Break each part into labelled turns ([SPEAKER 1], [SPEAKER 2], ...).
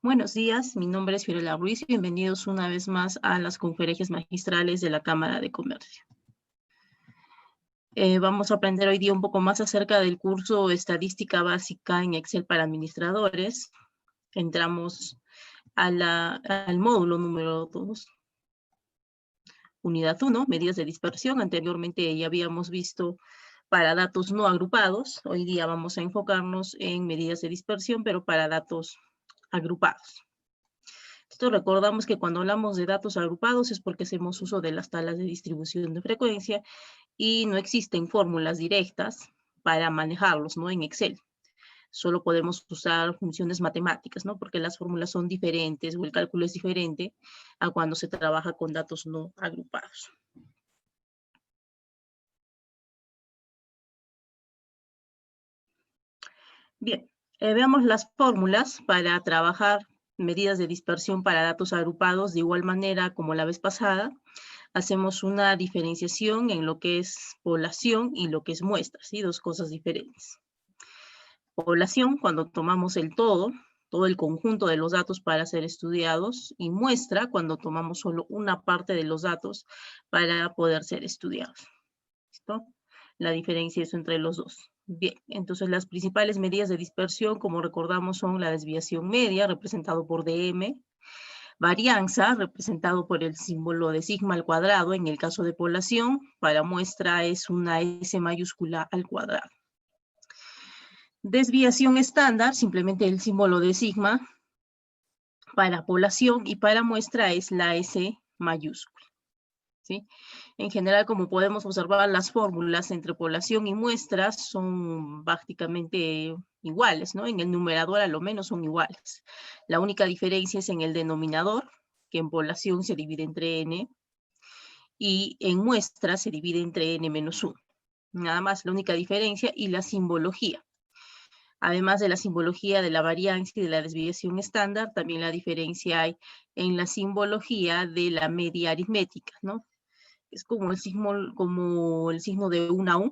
[SPEAKER 1] Buenos días, mi nombre es Fiorella Ruiz y bienvenidos una vez más a las conferencias magistrales de la Cámara de Comercio. Vamos a aprender hoy día un poco más acerca del curso Estadística Básica en Excel para Administradores. Entramos al módulo número 2, unidad 1, medidas de dispersión. Anteriormente ya habíamos visto para datos no agrupados. Hoy día vamos a enfocarnos en medidas de dispersión, pero para datos agrupados. Esto recordamos que cuando hablamos de datos agrupados es porque hacemos uso de las tablas de distribución de frecuencia y no existen fórmulas directas para manejarlos, ¿no? En Excel. Solo podemos usar funciones matemáticas, ¿no? Porque las fórmulas son diferentes o el cálculo es diferente a cuando se trabaja con datos no agrupados. Bien, veamos las fórmulas para trabajar medidas de dispersión para datos agrupados de igual manera como la vez pasada. Hacemos una diferenciación en lo que es población y lo que es muestra, ¿sí? Dos cosas diferentes. Población, cuando tomamos todo el conjunto de los datos para ser estudiados, y muestra, cuando tomamos solo una parte de los datos para poder ser estudiados. ¿Listo? La diferencia es entre los dos. Bien, entonces las principales medidas de dispersión, como recordamos, son la desviación media, representado por dm, varianza, representado por el símbolo de sigma al cuadrado, en el caso de población, para muestra es una S mayúscula al cuadrado. Desviación estándar, simplemente el símbolo de sigma, para población, y para muestra es la S mayúscula, ¿sí? En general, como podemos observar, las fórmulas entre población y muestras son prácticamente iguales, ¿no? En el numerador a lo menos son iguales. La única diferencia es en el denominador, que en población se divide entre n, y en muestra se divide entre n menos 1. Nada más, la única diferencia, y la simbología. Además de la simbología de la varianza y de la desviación estándar, también la diferencia hay en la simbología de la media aritmética, ¿no? Es como el signo de 1 a 1,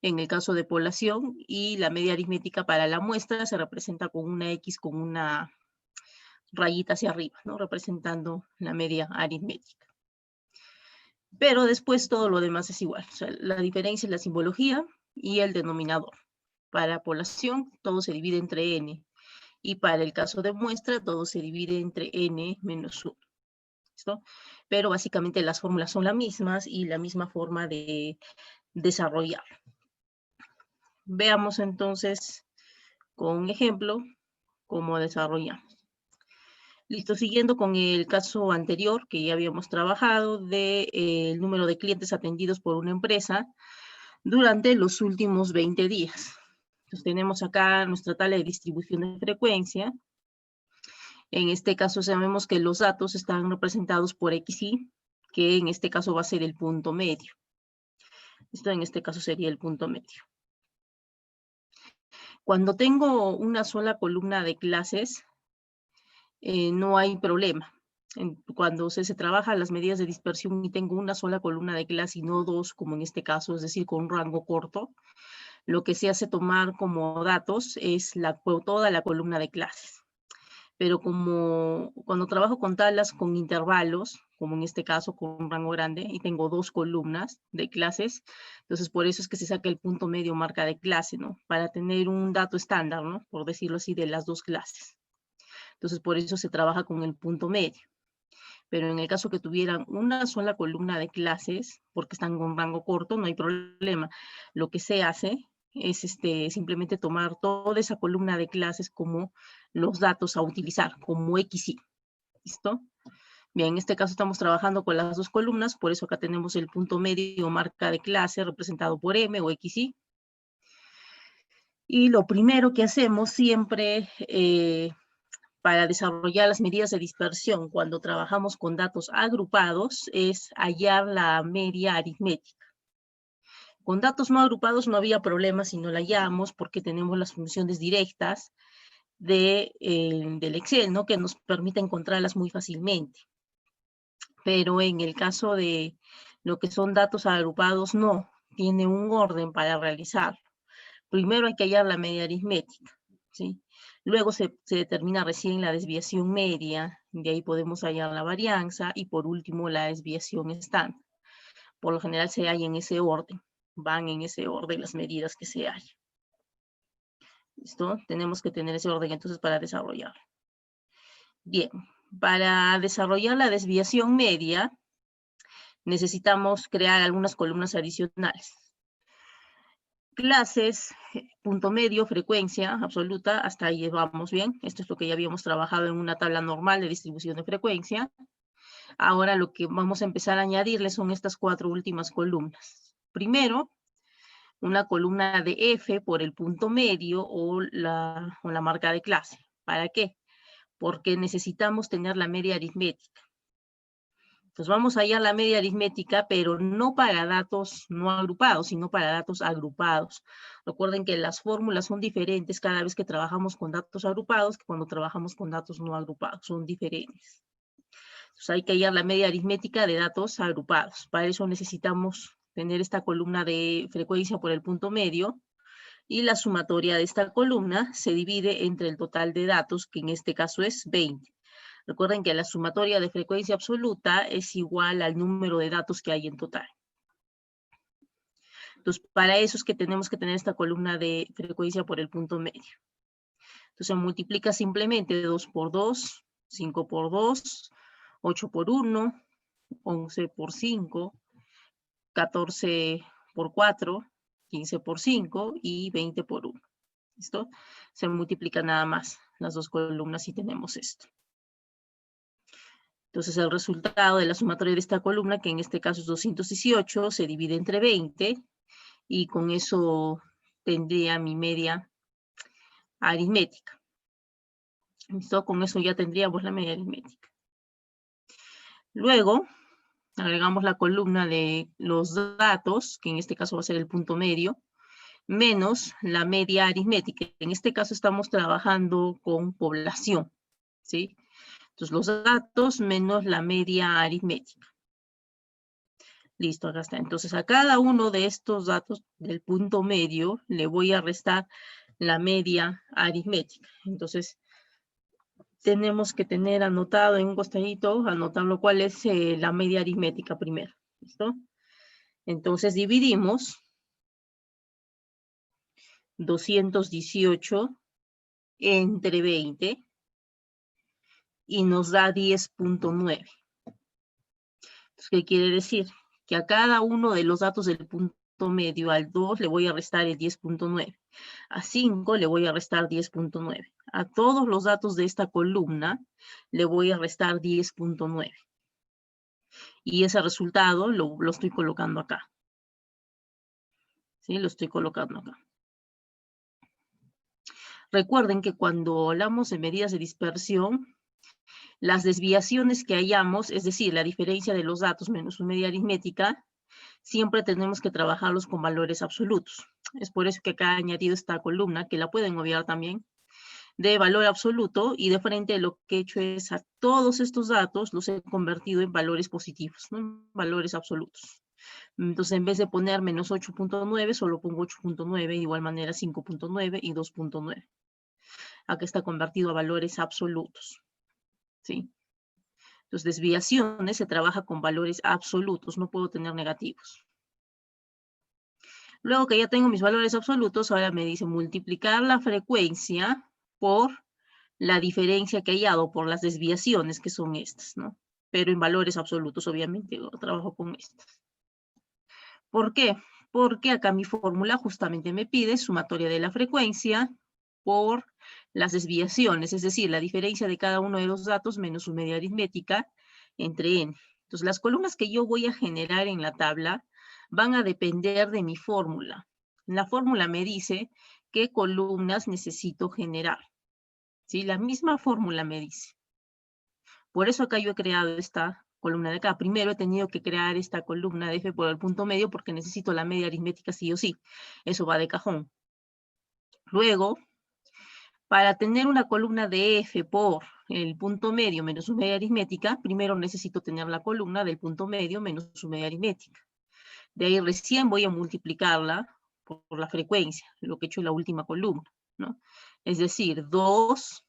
[SPEAKER 1] en el caso de población, y la media aritmética para la muestra se representa con una X con una rayita hacia arriba, ¿no? Representando la media aritmética. Pero después todo lo demás es igual. O sea, la diferencia es la simbología y el denominador. Para población todo se divide entre n, y para el caso de muestra todo se divide entre n menos 1. ¿Listo? Pero básicamente las fórmulas son las mismas y la misma forma de desarrollar. Veamos entonces con un ejemplo cómo desarrollamos. Listo, siguiendo con el caso anterior que ya habíamos trabajado del número de clientes atendidos por una empresa durante los últimos 20 días. Entonces tenemos acá nuestra tabla de distribución de frecuencia. En este caso sabemos que los datos están representados por XY, que en este caso va a ser el punto medio. Esto en este caso sería el punto medio. Cuando tengo una sola columna de clases, no hay problema. Cuando se trabaja las medidas de dispersión y tengo una sola columna de clase y no dos, como en este caso, es decir, con un rango corto, lo que se hace tomar como datos es toda la columna de clases. Pero como cuando trabajo con tablas con intervalos, como en este caso con un rango grande, y tengo dos columnas de clases, entonces por eso es que se saca el punto medio marca de clase, ¿no? Para tener un dato estándar, ¿no? Por decirlo así, de las dos clases. Entonces por eso se trabaja con el punto medio. Pero en el caso que tuvieran una sola columna de clases, porque están con rango corto, no hay problema. Lo que se hace es simplemente tomar toda esa columna de clases como los datos a utilizar, como XY. ¿Listo? Bien, en este caso estamos trabajando con las dos columnas, por eso acá tenemos el punto medio marca de clase representado por M o XY. Y lo primero que hacemos siempre para desarrollar las medidas de dispersión cuando trabajamos con datos agrupados es hallar la media aritmética. Con datos no agrupados no había problema si no la hallamos porque tenemos las funciones directas del Excel, ¿no? Que nos permite encontrarlas muy fácilmente. Pero en el caso de lo que son datos agrupados, no. Tiene un orden para realizarlo. Primero hay que hallar la media aritmética. ¿sí? Luego se determina recién la desviación media, de ahí podemos hallar la varianza, y por último la desviación estándar. Por lo general se halla en ese orden, van en ese orden las medidas que se hallan. ¿Listo? Tenemos que tener ese orden entonces para desarrollar. Bien, para desarrollar la desviación media, necesitamos crear algunas columnas adicionales. Clases, punto medio, frecuencia absoluta, hasta ahí vamos bien. Esto es lo que ya habíamos trabajado en una tabla normal de distribución de frecuencia. Ahora lo que vamos a empezar a añadirle son estas 4 últimas columnas. Primero, una columna de F por el punto medio o la marca de clase. ¿Para qué? Porque necesitamos tener la media aritmética. Entonces vamos a hallar la media aritmética, pero no para datos no agrupados, sino para datos agrupados. Recuerden que las fórmulas son diferentes cada vez que trabajamos con datos agrupados que cuando trabajamos con datos no agrupados, son diferentes. Entonces hay que hallar la media aritmética de datos agrupados. Para eso necesitamos tener esta columna de frecuencia por el punto medio, y la sumatoria de esta columna se divide entre el total de datos, que en este caso es 20. Recuerden que la sumatoria de frecuencia absoluta es igual al número de datos que hay en total. Entonces, para eso es que tenemos que tener esta columna de frecuencia por el punto medio. Entonces, se multiplica simplemente 2 por 2, 5 por 2, 8 por 1, 11 por 5, 14 por 4, 15 por 5 y 20 por 1. ¿Listo? Se multiplica nada más las dos columnas y tenemos esto. Entonces el resultado de la sumatoria de esta columna, que en este caso es 218, se divide entre 20 y con eso tendría mi media aritmética. ¿Listo? Con eso ya tendríamos la media aritmética. Luego agregamos la columna de los datos, que en este caso va a ser el punto medio, menos la media aritmética. En este caso estamos trabajando con población, ¿sí? Entonces, los datos menos la media aritmética. Listo, acá está. Entonces, a cada uno de estos datos del punto medio le voy a restar la media aritmética. Entonces, tenemos que tener anotado en un costadito, anotarlo cuál es la media aritmética primero. ¿Listo? Entonces, dividimos 218 entre 20 y nos da 10.9. ¿Qué quiere decir? Que a cada uno de los datos del punto medio, al 2 le voy a restar el 10.9. A 5 le voy a restar 10.9. A todos los datos de esta columna le voy a restar 10.9. Y ese resultado lo estoy colocando acá. ¿Sí? Lo estoy colocando acá. Recuerden que cuando hablamos de medidas de dispersión, las desviaciones que hallamos, es decir, la diferencia de los datos menos su media aritmética, siempre tenemos que trabajarlos con valores absolutos. Es por eso que acá he añadido esta columna, que la pueden obviar también, de valor absoluto, y de frente lo que he hecho es a todos estos datos los he convertido en valores positivos, ¿no? En valores absolutos. Entonces, en vez de poner menos 8.9, solo pongo 8.9, de igual manera 5.9 y 2.9. Acá está convertido a valores absolutos, ¿sí? Entonces, desviaciones se trabaja con valores absolutos, no puedo tener negativos. Luego que ya tengo mis valores absolutos, ahora me dice multiplicar la frecuencia por la diferencia que he hallado, por las desviaciones que son estas, ¿no? Pero en valores absolutos, obviamente, yo trabajo con estas. ¿Por qué? Porque acá mi fórmula justamente me pide sumatoria de la frecuencia por las desviaciones, es decir, la diferencia de cada uno de los datos menos su media aritmética entre n. Entonces, las columnas que yo voy a generar en la tabla van a depender de mi fórmula. La fórmula me dice qué columnas necesito generar. ¿Sí? La misma fórmula me dice. Por eso acá yo he creado esta columna de acá. Primero he tenido que crear esta columna de F por el punto medio porque necesito la media aritmética sí o sí. Eso va de cajón. Luego, para tener una columna de F por el punto medio menos su media aritmética, primero necesito tener la columna del punto medio menos su media aritmética. De ahí recién voy a multiplicarla por la frecuencia, lo que he hecho en la última columna, ¿no? Es decir, 2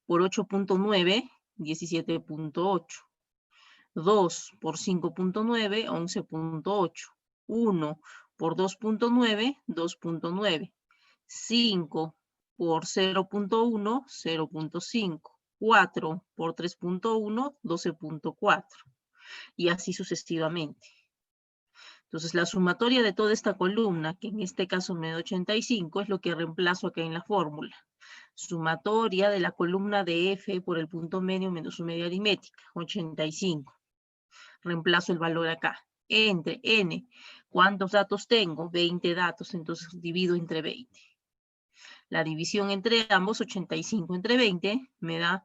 [SPEAKER 1] por 8.9, 17.8. 2 por 5.9, 11.8. 1 por 2.9, 2.9. 5 por 0.1, 0.5. 4 por 3.1, 12.4. Y así sucesivamente. Entonces, la sumatoria de toda esta columna, que en este caso me da 85, es lo que reemplazo acá en la fórmula. Sumatoria de la columna de F por el punto medio menos su media aritmética, 85. Reemplazo el valor acá. Entre N, ¿cuántos datos tengo? 20 datos, entonces divido entre 20. La división entre ambos, 85 entre 20, me da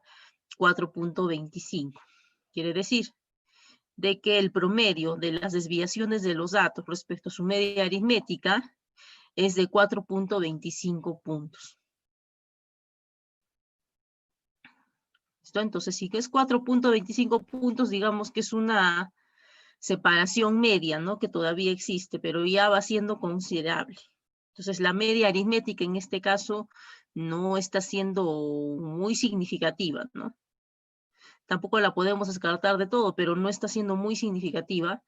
[SPEAKER 1] 4.25. Quiere decir de que el promedio de las desviaciones de los datos respecto a su media aritmética es de 4.25 puntos. ¿Listo? Entonces, si es 4.25 puntos, digamos que es una separación media, ¿no? Que todavía existe, pero ya va siendo considerable. Entonces, la media aritmética en este caso no está siendo muy significativa, ¿no? Tampoco la podemos descartar de todo, pero no está siendo muy significativa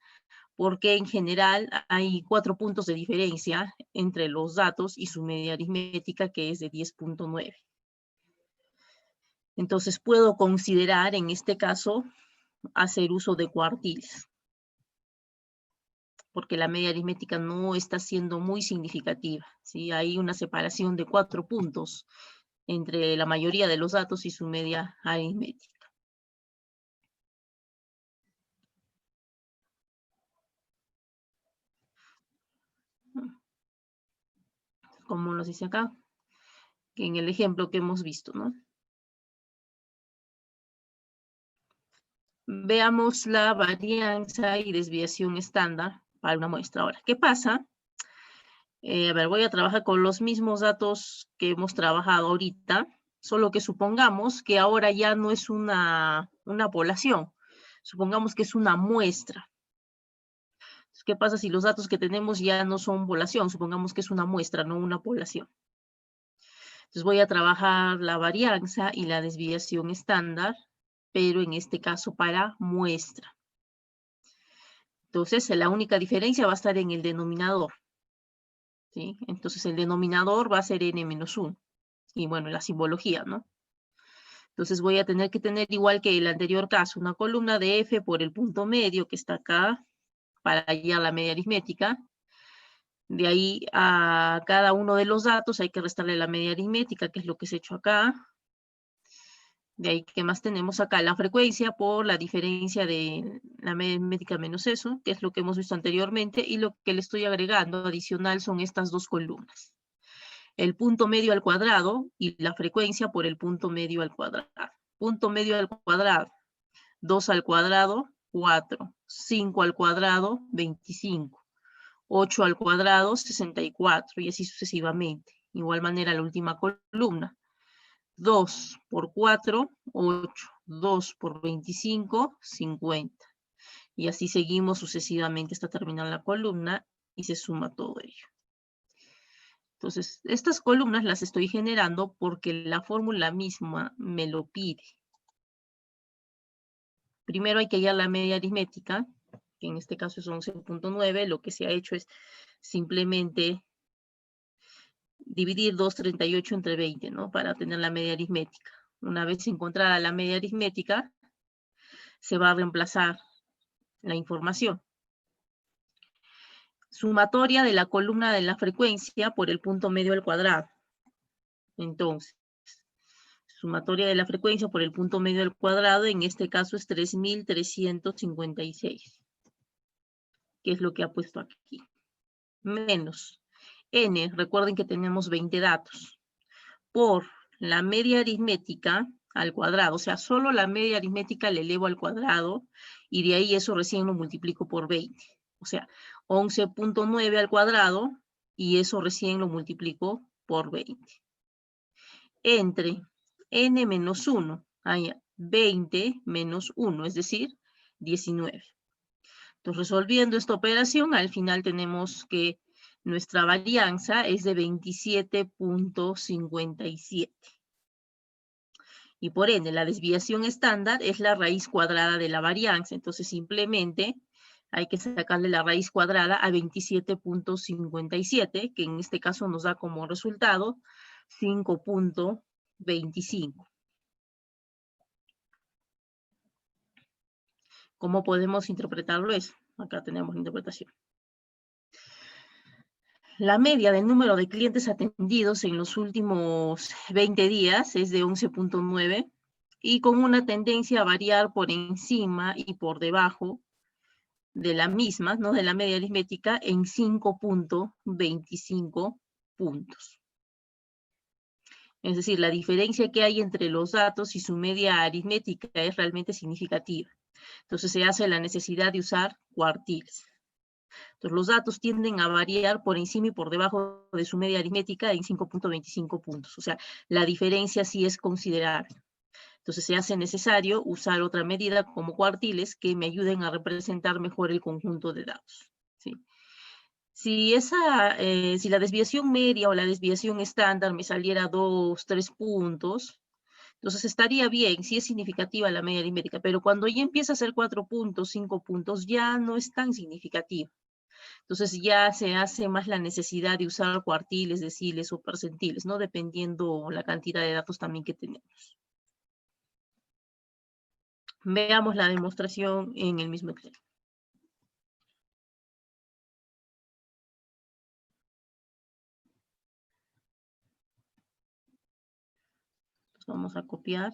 [SPEAKER 1] porque en general hay 4 puntos de diferencia entre los datos y su media aritmética, que es de 10.9. Entonces puedo considerar en este caso hacer uso de cuartiles, porque la media aritmética no está siendo muy significativa, ¿sí? Hay una separación de 4 puntos entre la mayoría de los datos y su media aritmética. Como nos dice acá, que en el ejemplo que hemos visto, ¿no? Veamos la varianza y desviación estándar para una muestra. Ahora, ¿qué pasa? A ver, voy a trabajar con los mismos datos que hemos trabajado ahorita, solo que supongamos que ahora ya no es una población, supongamos que es una muestra. ¿Qué pasa si los datos que tenemos ya no son población? Supongamos que es una muestra, no una población. Entonces voy a trabajar la varianza y la desviación estándar, pero en este caso para muestra. Entonces la única diferencia va a estar en el denominador, ¿sí? Entonces el denominador va a ser n-1. Y bueno, la simbología, ¿no? Entonces voy a tener que tener, igual que el anterior caso, una columna de F por el punto medio que está acá, para hallar la media aritmética. De ahí a cada uno de los datos hay que restarle la media aritmética, que es lo que se ha hecho acá. De ahí, ¿qué más tenemos acá? La frecuencia por la diferencia de la media aritmética menos eso, que es lo que hemos visto anteriormente, y lo que le estoy agregando adicional son estas dos columnas. El punto medio al cuadrado y la frecuencia por el punto medio al cuadrado. Punto medio al cuadrado, 2 al cuadrado, 4. 5 al cuadrado, 25. 8 al cuadrado, 64, y así sucesivamente. De igual manera, la última columna. 2 por 4, 8. 2 por 25, 50. Y así seguimos sucesivamente hasta terminar la columna y se suma todo ello. Entonces, estas columnas las estoy generando porque la fórmula misma me lo pide. Primero hay que hallar la media aritmética, que en este caso es 11.9. Lo que se ha hecho es simplemente dividir 238 entre 20, ¿no? Para tener la media aritmética. Una vez encontrada la media aritmética, se va a reemplazar la información. Sumatoria de la columna de la frecuencia por el punto medio al cuadrado. Entonces, sumatoria de la frecuencia por el punto medio al cuadrado, en este caso es 3.356. Que es lo que ha puesto aquí. Menos n, recuerden que tenemos 20 datos, por la media aritmética al cuadrado, o sea, solo la media aritmética le elevo al cuadrado, y de ahí eso recién lo multiplico por 20. O sea, 11.9 al cuadrado, y eso recién lo multiplico por 20. Entre n menos 1, hay 20 menos 1, es decir, 19. Entonces, resolviendo esta operación, al final tenemos que nuestra varianza es de 27.57. Y por ende, la desviación estándar es la raíz cuadrada de la varianza. Entonces, simplemente hay que sacarle la raíz cuadrada a 27.57, que en este caso nos da como resultado 5.25. ¿Cómo podemos interpretarlo eso? Acá tenemos la interpretación. La media del número de clientes atendidos en los últimos 20 días es de 11.9 y con una tendencia a variar por encima y por debajo de la misma, ¿no? De la media aritmética en 5.25 puntos. Es decir, la diferencia que hay entre los datos y su media aritmética es realmente significativa. Entonces se hace la necesidad de usar cuartiles. Entonces los datos tienden a variar por encima y por debajo de su media aritmética en 5.25 puntos. O sea, la diferencia sí es considerable. Entonces se hace necesario usar otra medida como cuartiles que me ayuden a representar mejor el conjunto de datos, ¿sí? Si la desviación media o la desviación estándar me saliera 2, 3 puntos, entonces estaría bien, sí es significativa la media aritmética, pero cuando ya empieza a ser 4 puntos, 5 puntos, ya no es tan significativa. Entonces ya se hace más la necesidad de usar cuartiles, deciles o percentiles, ¿no? Dependiendo la cantidad de datos también que tenemos. Veamos la demostración en el mismo Excel. Entonces vamos a copiar.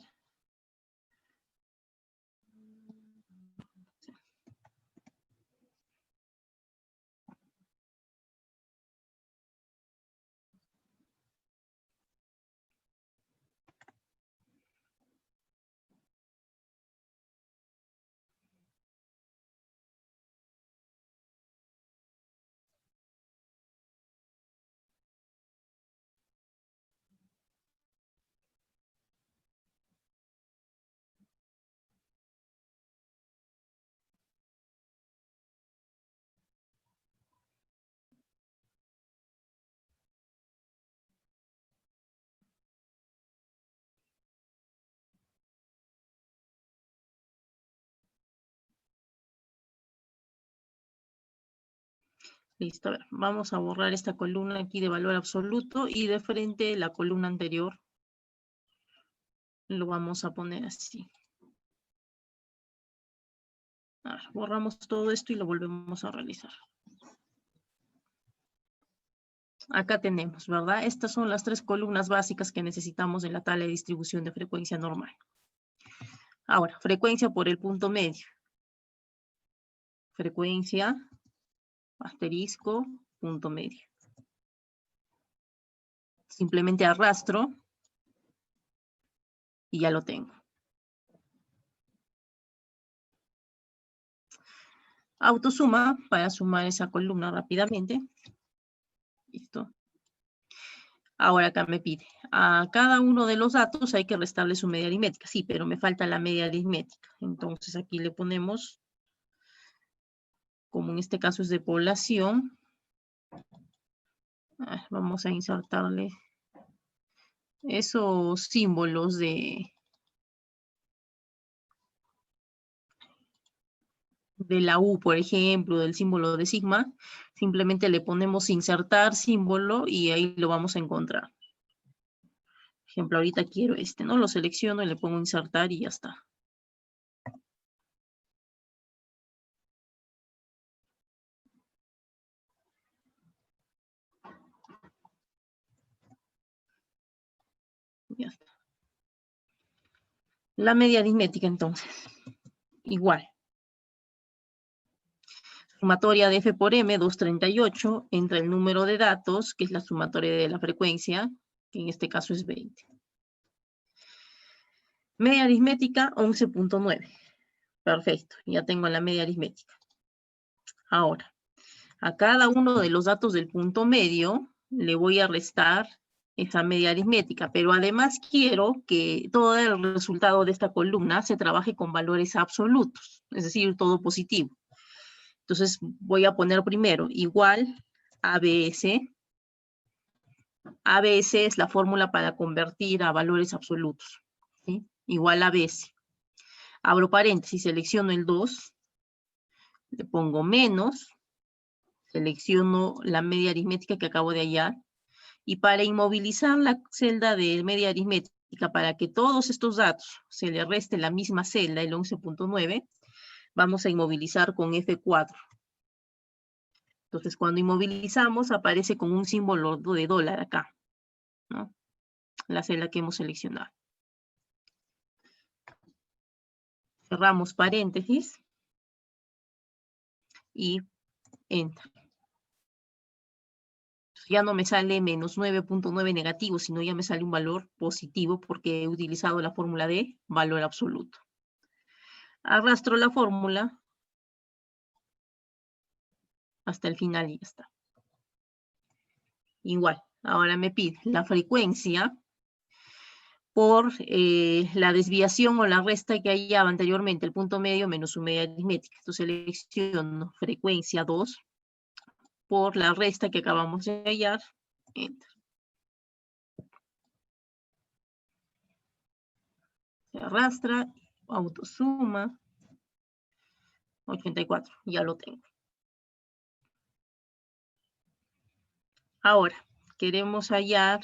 [SPEAKER 1] Listo, a ver, vamos a borrar esta columna aquí de valor absoluto y de frente la columna anterior lo vamos a poner así. A ver, borramos todo esto y lo volvemos a realizar. Acá tenemos, ¿verdad? Estas son las 3 columnas básicas que necesitamos en la tabla de distribución de frecuencia normal. Ahora, frecuencia por el punto medio. Frecuencia, asterisco, punto medio. Simplemente arrastro y ya lo tengo. Autosuma para sumar esa columna rápidamente. Listo. Ahora acá me pide, a cada uno de los datos hay que restarle su media aritmética. Sí, pero me falta la media aritmética. Entonces aquí le ponemos, como en este caso es de población, vamos a insertarle esos símbolos de la U, por ejemplo, del símbolo de sigma. Simplemente le ponemos insertar símbolo y ahí lo vamos a encontrar. Por ejemplo, ahorita quiero este, ¿no? Lo selecciono y le pongo insertar y ya está. Ya está. La media aritmética, entonces. Igual. Sumatoria de F por M, 238, entre el número de datos, que es la sumatoria de la frecuencia, que en este caso es 20. Media aritmética, 11.9. Perfecto, ya tengo la media aritmética. Ahora, a cada uno de los datos del punto medio, le voy a restar esa media aritmética, pero además quiero que todo el resultado de esta columna se trabaje con valores absolutos, es decir, todo positivo. Entonces voy a poner primero igual ABS. ABS es la fórmula para convertir a valores absolutos, ¿sí? Igual a ABS. Abro paréntesis, selecciono el 2, le pongo menos, selecciono la media aritmética que acabo de hallar, y para inmovilizar la celda de media aritmética, para que todos estos datos se le reste la misma celda, el 11.9, vamos a inmovilizar con F4. Entonces, cuando inmovilizamos, aparece con un símbolo de dólar acá, ¿no? La celda que hemos seleccionado. Cerramos paréntesis y Enter. Ya no me sale menos 9.9 negativo, sino ya me sale un valor positivo porque he utilizado la fórmula de valor absoluto. Arrastro la fórmula hasta el final y ya está. Igual, ahora me pide la frecuencia por la desviación o la resta que hallaba anteriormente, el punto medio menos su media aritmética. Entonces selecciono frecuencia 2 por la resta que acabamos de hallar. Enter. Se arrastra, autosuma, 84, ya lo tengo. Ahora, queremos hallar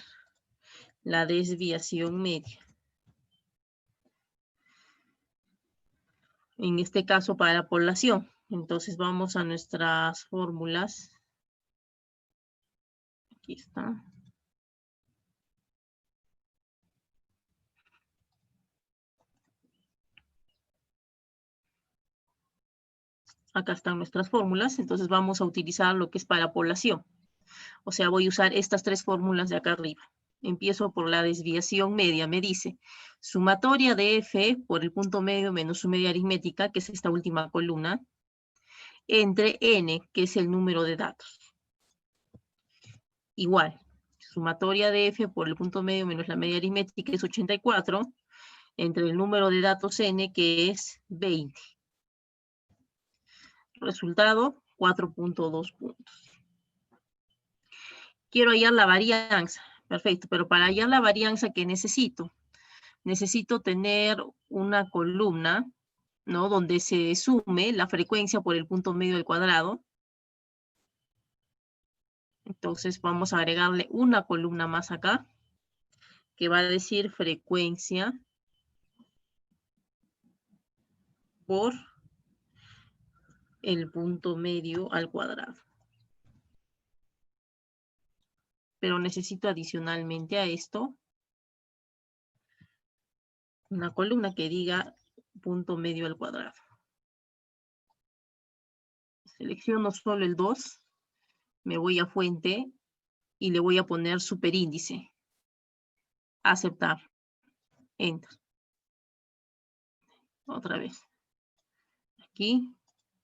[SPEAKER 1] la desviación media. En este caso para la población. Entonces vamos a nuestras fórmulas. Aquí está. Acá están nuestras fórmulas. Entonces vamos a utilizar lo que es para población. O sea, voy a usar estas tres fórmulas de acá arriba. Empiezo por la desviación media. Me dice, sumatoria de F por el punto medio menos su media aritmética, que es esta última columna, entre N, que es el número de datos. Igual, sumatoria de F por el punto medio menos la media aritmética, que es 84, entre el número de datos N, que es 20. Resultado, 4.2 puntos. Quiero hallar la varianza. Perfecto, pero para hallar la varianza, ¿qué necesito? Necesito tener una columna, ¿no? Donde se sume la frecuencia por el punto medio del cuadrado. Entonces vamos a agregarle una columna más acá, que va a decir frecuencia por el punto medio al cuadrado. Pero necesito adicionalmente a esto una columna que diga punto medio al cuadrado. Selecciono solo el 2, me voy a fuente y le voy a poner superíndice. Aceptar. Enter. Otra vez. Aquí,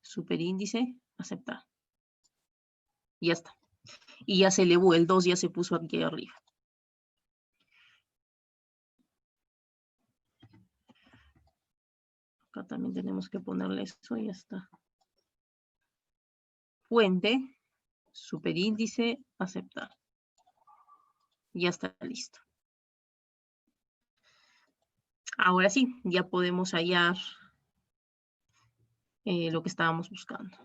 [SPEAKER 1] superíndice, aceptar. Y ya está. Y ya se elevó, el 2 ya se puso aquí arriba. Acá también tenemos que ponerle eso y ya está. Fuente, superíndice, aceptar. Ya está listo. Ahora sí, ya podemos hallar lo que estábamos buscando.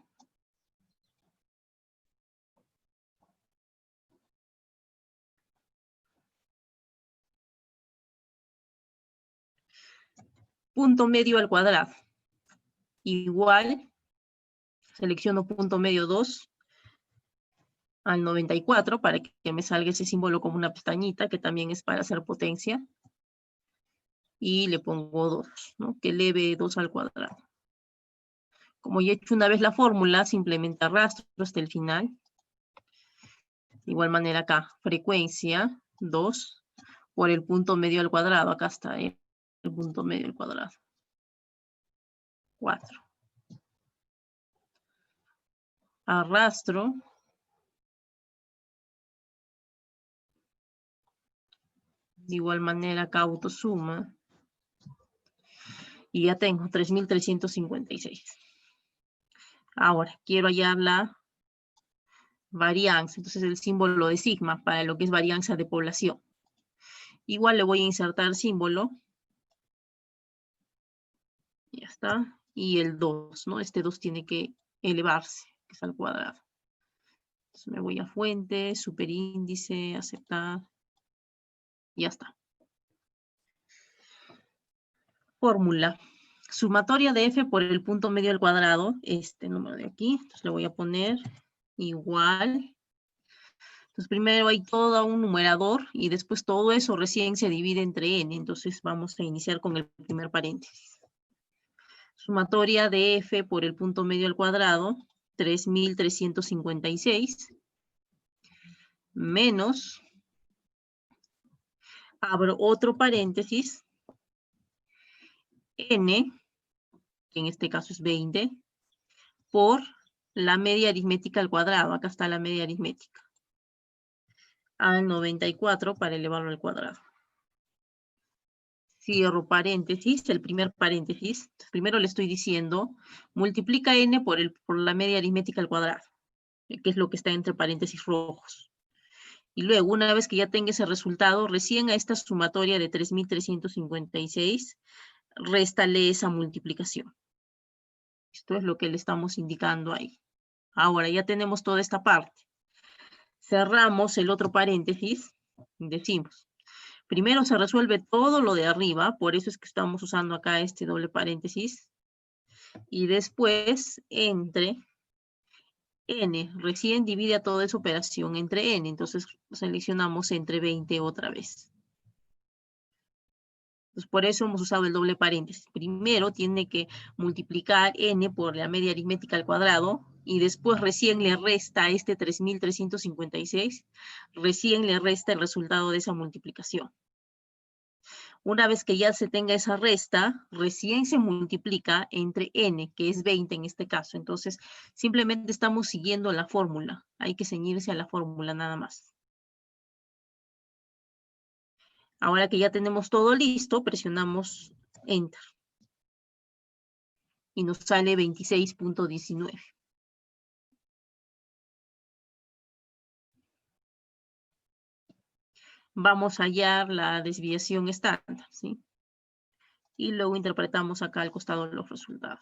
[SPEAKER 1] Punto medio al cuadrado. Igual, selecciono punto medio 2 al 94 para que me salga ese símbolo como una pestañita, que también es para hacer potencia. Y le pongo 2, ¿no? Que eleve 2 al cuadrado. Como ya he hecho una vez la fórmula, simplemente arrastro hasta el final. De igual manera acá, frecuencia 2 por el punto medio al cuadrado. Acá está el punto medio al cuadrado. 4. Arrastro. De igual manera acá autosuma. Y ya tengo 3.356. Ahora, quiero hallar la varianza, entonces el símbolo de sigma para lo que es varianza de población. Igual le voy a insertar símbolo. Ya está. Y el 2, ¿no? Este 2 tiene que elevarse, que es al cuadrado. Entonces me voy a fuente, superíndice, aceptar. Ya está. Fórmula. Sumatoria de f por el punto medio al cuadrado, este número de aquí. Entonces le voy a poner igual. Entonces primero hay todo un numerador y después todo eso recién se divide entre n. Entonces vamos a iniciar con el primer paréntesis. Sumatoria de f por el punto medio al cuadrado, 3.356, menos, abro otro paréntesis, n, que en este caso es 20, por la media aritmética al cuadrado. Acá está la media aritmética. Al 94 para elevarlo al cuadrado. Cierro paréntesis, el primer paréntesis. Primero le estoy diciendo, multiplica n por la media aritmética al cuadrado, que es lo que está entre paréntesis rojos. Y luego, una vez que ya tenga ese resultado, recién a esta sumatoria de 3.356, réstale esa multiplicación. Esto es lo que le estamos indicando ahí. Ahora ya tenemos toda esta parte. Cerramos el otro paréntesis. Decimos, primero se resuelve todo lo de arriba, por eso es que estamos usando acá este doble paréntesis. Y después, entre n, recién divide a toda esa operación entre n, entonces seleccionamos entre 20 otra vez. Entonces, por eso hemos usado el doble paréntesis. Primero tiene que multiplicar n por la media aritmética al cuadrado, y después recién le resta este 3.356, recién le resta el resultado de esa multiplicación. Una vez que ya se tenga esa resta, recién se multiplica entre n, que es 20 en este caso. Entonces, simplemente estamos siguiendo la fórmula. Hay que ceñirse a la fórmula nada más. Ahora que ya tenemos todo listo, presionamos Enter. Y nos sale 26.19. Vamos a hallar la desviación estándar, ¿sí? Y luego interpretamos acá al costado los resultados.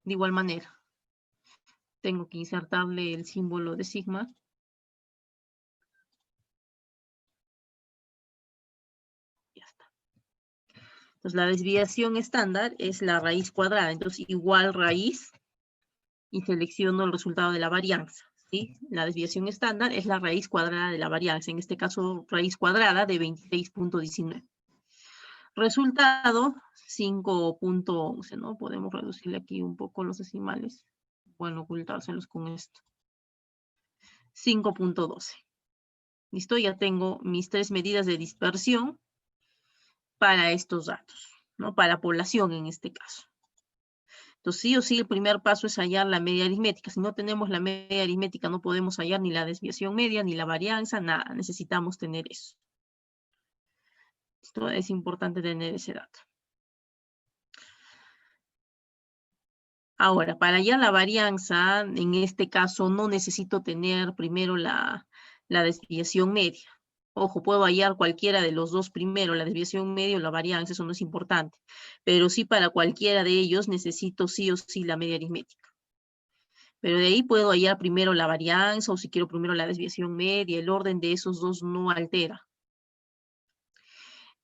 [SPEAKER 1] De igual manera, tengo que insertarle el símbolo de sigma. Ya está. Entonces la desviación estándar es la raíz cuadrada. Entonces igual raíz y selecciono el resultado de la varianza, ¿sí? La desviación estándar es la raíz cuadrada de la varianza. En este caso, raíz cuadrada de 26.19. Resultado 5.11, ¿no? Podemos reducirle aquí un poco los decimales. Bueno, ocultárselos con esto. 5.12. ¿Listo? Ya tengo mis 3 medidas de dispersión para estos datos, ¿no? Para población en este caso. Entonces, sí o sí, el primer paso es hallar la media aritmética. Si no tenemos la media aritmética, no podemos hallar ni la desviación media, ni la varianza, nada. Necesitamos tener eso. Esto es importante tener ese dato. Ahora, para hallar la varianza, en este caso no necesito tener primero la desviación media. Ojo, puedo hallar cualquiera de los dos primero, la desviación media o la varianza, eso no es importante. Pero sí, para cualquiera de ellos necesito sí o sí la media aritmética. Pero de ahí puedo hallar primero la varianza o si quiero primero la desviación media, el orden de esos dos no altera.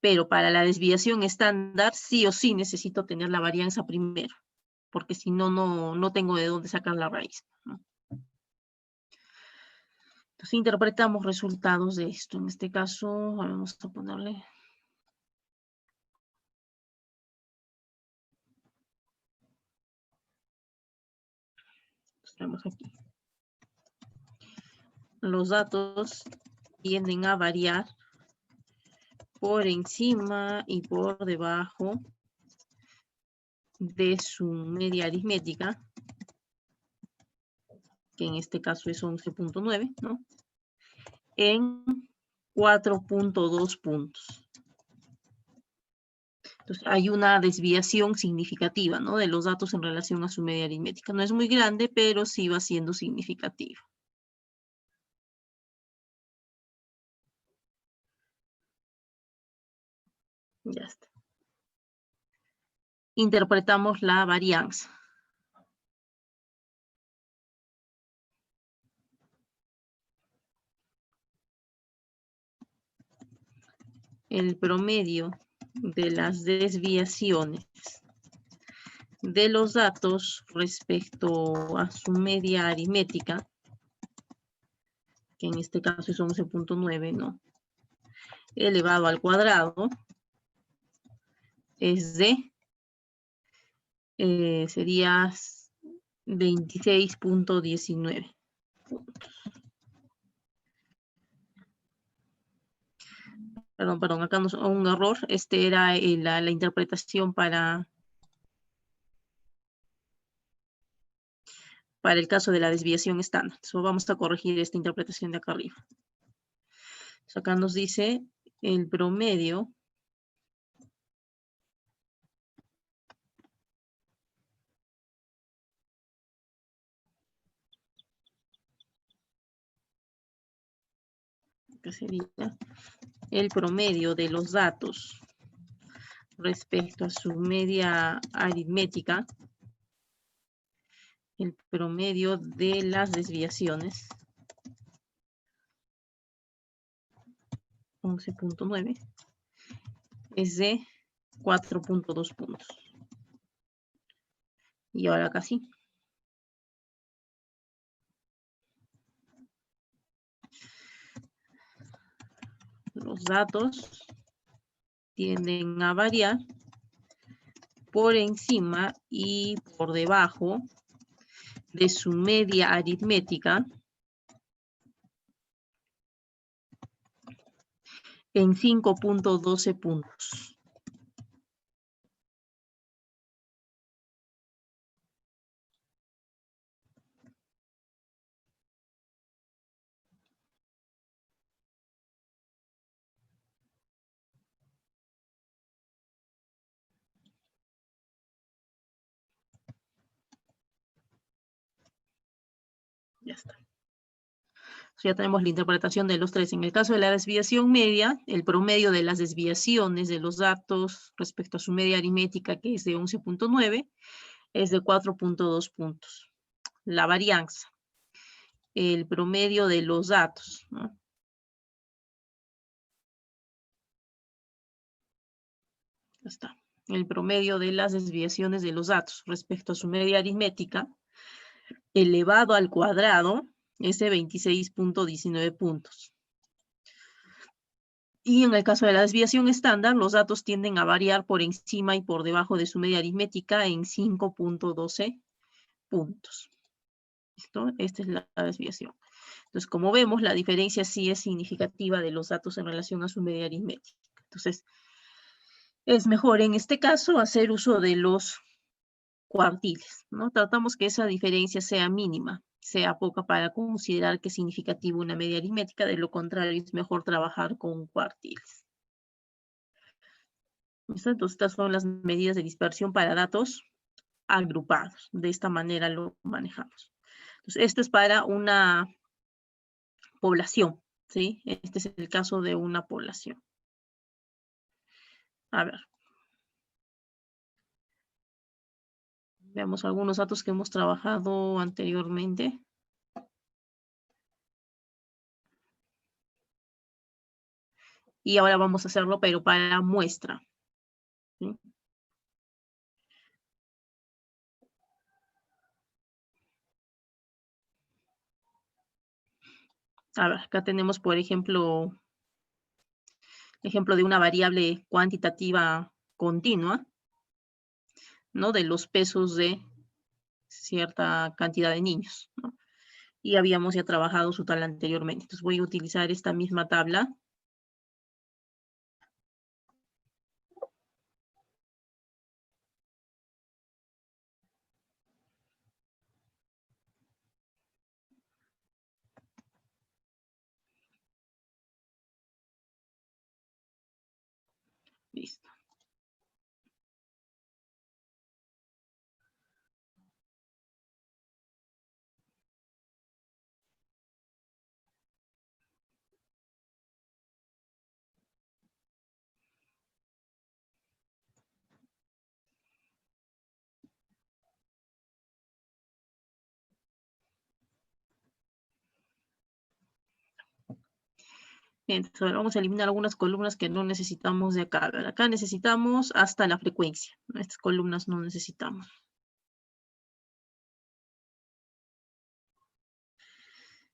[SPEAKER 1] Pero para la desviación estándar sí o sí necesito tener la varianza primero, porque si no, no tengo de dónde sacar la raíz, ¿no? Entonces interpretamos resultados de esto. En este caso, vamos a ponerle... Tenemos aquí. Los datos tienden a variar por encima y por debajo de su media aritmética, que en este caso es 11.9, ¿no? En 4.2 puntos. Entonces, hay una desviación significativa, ¿no? De los datos en relación a su media aritmética. No es muy grande, pero sí va siendo significativa. Ya está. Interpretamos la varianza. El promedio de las desviaciones de los datos respecto a su media aritmética, que en este caso es 11.9, ¿no? Elevado al cuadrado, es de, sería 26.19. Perdón, acá nos un error. Este era la interpretación para el caso de la desviación estándar. Entonces vamos a corregir esta interpretación de acá arriba. Entonces acá nos dice el promedio que sería el promedio de los datos respecto a su media aritmética, el promedio de las desviaciones, 11.9, es de 4.2 puntos. Y ahora casi. Los datos tienden a variar por encima y por debajo de su media aritmética en 5.12 puntos. Ya está. Ya tenemos la interpretación de los tres. En el caso de la desviación media, el promedio de las desviaciones de los datos respecto a su media aritmética, que es de 11.9, es de 4.2 puntos. La varianza, el promedio de los datos, ¿no? Ya está. El promedio de las desviaciones de los datos respecto a su media aritmética, elevado al cuadrado, es de 26.19 puntos. Y en el caso de la desviación estándar, los datos tienden a variar por encima y por debajo de su media aritmética en 5.12 puntos. ¿Listo? Esta es la desviación. Entonces, como vemos, la diferencia sí es significativa de los datos en relación a su media aritmética. Entonces, es mejor en este caso hacer uso de los cuartiles, ¿no? Tratamos que esa diferencia sea mínima, sea poca para considerar que es significativa una media aritmética, de lo contrario es mejor trabajar con cuartiles. ¿Listo? Entonces, estas son las medidas de dispersión para datos agrupados. De esta manera lo manejamos. Entonces, esto es para una población, ¿sí? Este es el caso de una población. A ver. Veamos algunos datos que hemos trabajado anteriormente. Y ahora vamos a hacerlo, pero para muestra, ¿sí? A ver, acá tenemos, por ejemplo, ejemplo de una variable cuantitativa continua, ¿no? De los pesos de cierta cantidad de niños, ¿no? Y habíamos ya trabajado su tabla anteriormente. Entonces voy a utilizar esta misma tabla. Listo. Entonces, ahora vamos a eliminar algunas columnas que no necesitamos de acá. A ver, acá necesitamos hasta la frecuencia. Estas columnas no necesitamos.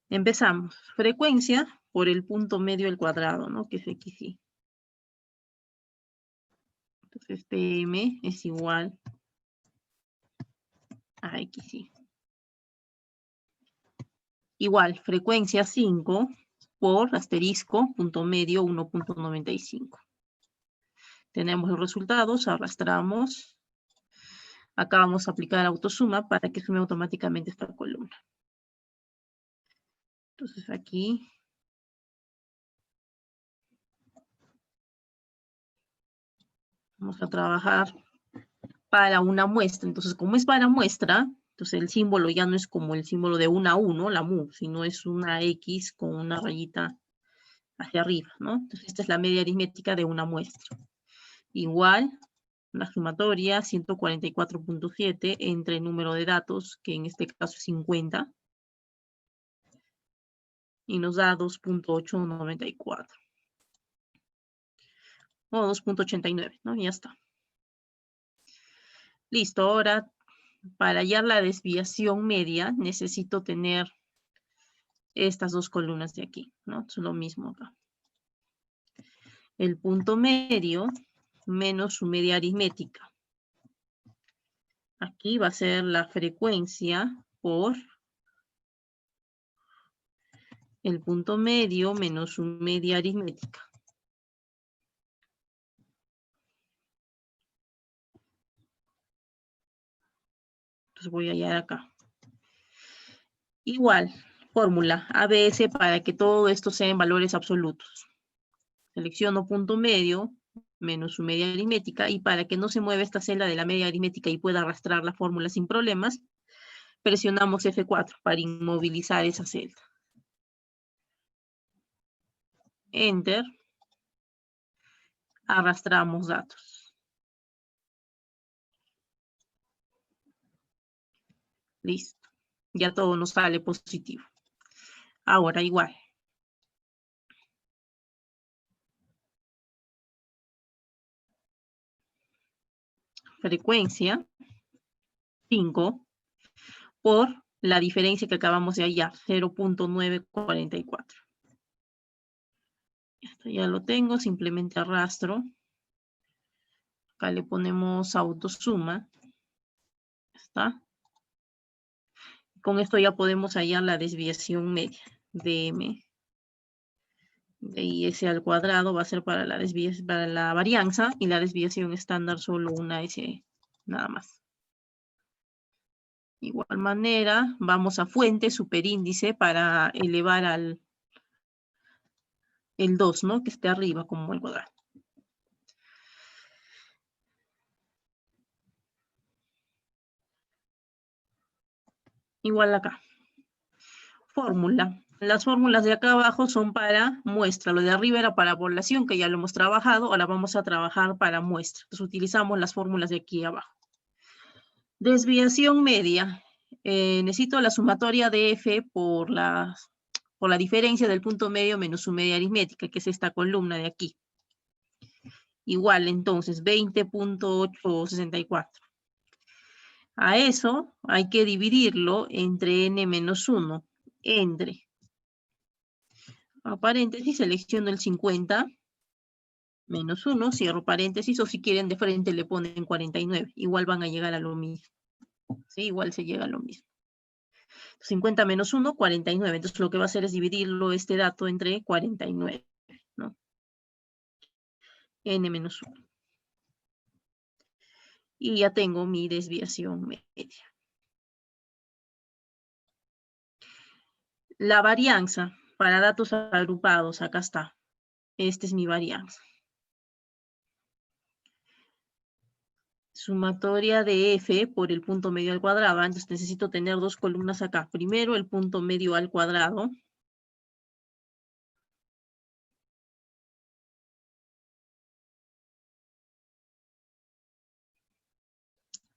[SPEAKER 1] Empezamos. Frecuencia por el punto medio al cuadrado, ¿no? Que es XY. Entonces, PM es igual a XY. Igual, frecuencia 5 por asterisco, punto medio 1.95. Tenemos los resultados, arrastramos. Acá vamos a aplicar autosuma para que sume automáticamente esta columna. Entonces aquí vamos a trabajar para una muestra. Entonces, como es para muestra, entonces el símbolo ya no es como el símbolo de 1 a 1, la mu, sino es una X con una rayita hacia arriba, ¿no? Entonces, esta es la media aritmética de una muestra. Igual, la sumatoria 144.7 entre el número de datos, que en este caso es 50, y nos da 2.894. O 2.89, ¿no? Ya está. Listo, ahora para hallar la desviación media necesito tener estas dos columnas de aquí, ¿no? Es lo mismo acá. El punto medio menos su media aritmética. Aquí va a ser la frecuencia por el punto medio menos su media aritmética. Entonces voy a hallar acá. Igual, fórmula ABS para que todo esto sea en valores absolutos. Selecciono punto medio menos su media aritmética, y para que no se mueva esta celda de la media aritmética y pueda arrastrar la fórmula sin problemas, presionamos F4 para inmovilizar esa celda. Enter. Arrastramos datos. Listo. Ya todo nos sale positivo. Ahora igual. Frecuencia 5 por la diferencia que acabamos de hallar, 0.944. Esto ya lo tengo, simplemente arrastro. Acá le ponemos autosuma. ¿Está? Con esto ya podemos hallar la desviación media. DM de IS al cuadrado va a ser para la varianza, y la desviación estándar solo una S nada más. De igual manera, vamos a fuente, superíndice, para elevar al el 2, ¿no? Que esté arriba como el cuadrado. Igual acá. Fórmula. Las fórmulas de acá abajo son para muestra. Lo de arriba era para población, que ya lo hemos trabajado. Ahora vamos a trabajar para muestra. Entonces utilizamos las fórmulas de aquí abajo. Desviación media. Necesito la sumatoria de F por la diferencia del punto medio menos su media aritmética, que es esta columna de aquí. Igual, entonces, 20.864. A eso hay que dividirlo entre n menos 1. Entre, a paréntesis, selecciono el 50 menos 1, cierro paréntesis, o si quieren de frente le ponen 49. Igual van a llegar a lo mismo. ¿Sí? Igual se llega a lo mismo. 50 menos 1, 49. Entonces lo que va a hacer es dividirlo, este dato, entre 49, ¿no? N menos 1. Y ya tengo mi desviación media. La varianza para datos agrupados, acá está. Esta es mi varianza. Sumatoria de F por el punto medio al cuadrado. Entonces necesito tener dos columnas acá. Primero el punto medio al cuadrado.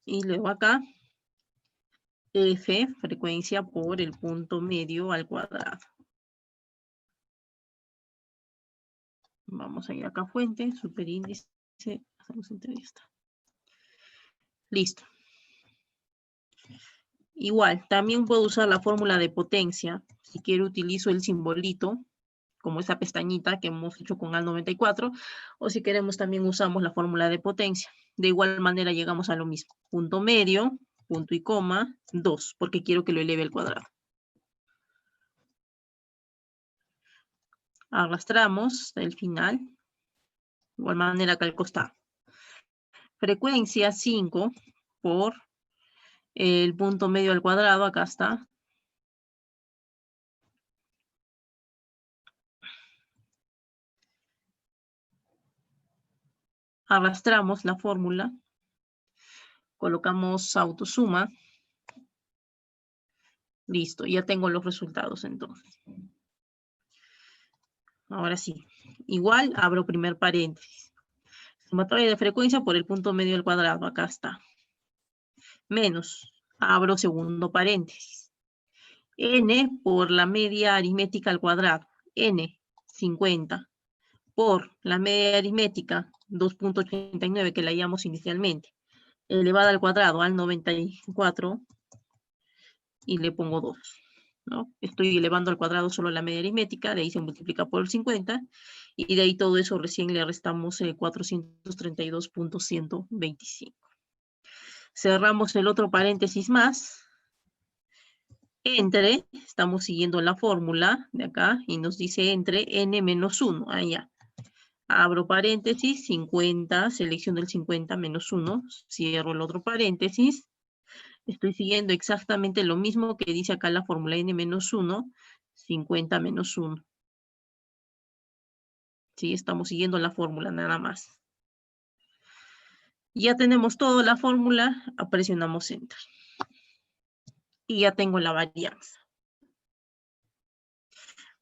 [SPEAKER 1] Y luego acá F, frecuencia por el punto medio al cuadrado. Vamos a ir acá a fuente, superíndice, hacemos entre esta. Listo. Igual, también puedo usar la fórmula de potencia. Si quiero utilizo el simbolito, como esa pestañita que hemos hecho con AL94, o si queremos también usamos la fórmula de potencia. De igual manera llegamos a lo mismo. Punto medio, punto y coma, 2, porque quiero que lo eleve al cuadrado. Arrastramos el final. De igual manera acá al costado. Frecuencia 5 por el punto medio al cuadrado, acá está. Arrastramos la fórmula. Colocamos autosuma. Listo, ya tengo los resultados entonces. Ahora sí, igual abro primer paréntesis. Sumatoria de frecuencia por el punto medio al cuadrado, acá está. Menos, abro segundo paréntesis. N por la media aritmética al cuadrado. N, 50. Por la media aritmética, 2.89, que la hallamos inicialmente. Elevada al cuadrado al 94 y le pongo 2. ¿No? Estoy elevando al cuadrado solo la media aritmética, de ahí se multiplica por el 50, y de ahí todo eso recién le restamos 432.125. Cerramos el otro paréntesis más, entre, estamos siguiendo la fórmula de acá, y nos dice entre n menos 1, allá. Abro paréntesis, 50, selecciono el 50 menos 1, cierro el otro paréntesis. Estoy siguiendo exactamente lo mismo que dice acá la fórmula n menos 1, 50 menos 1. ¿Sí? Estamos siguiendo la fórmula nada más. Ya tenemos toda la fórmula, presionamos Enter. Y ya tengo la varianza.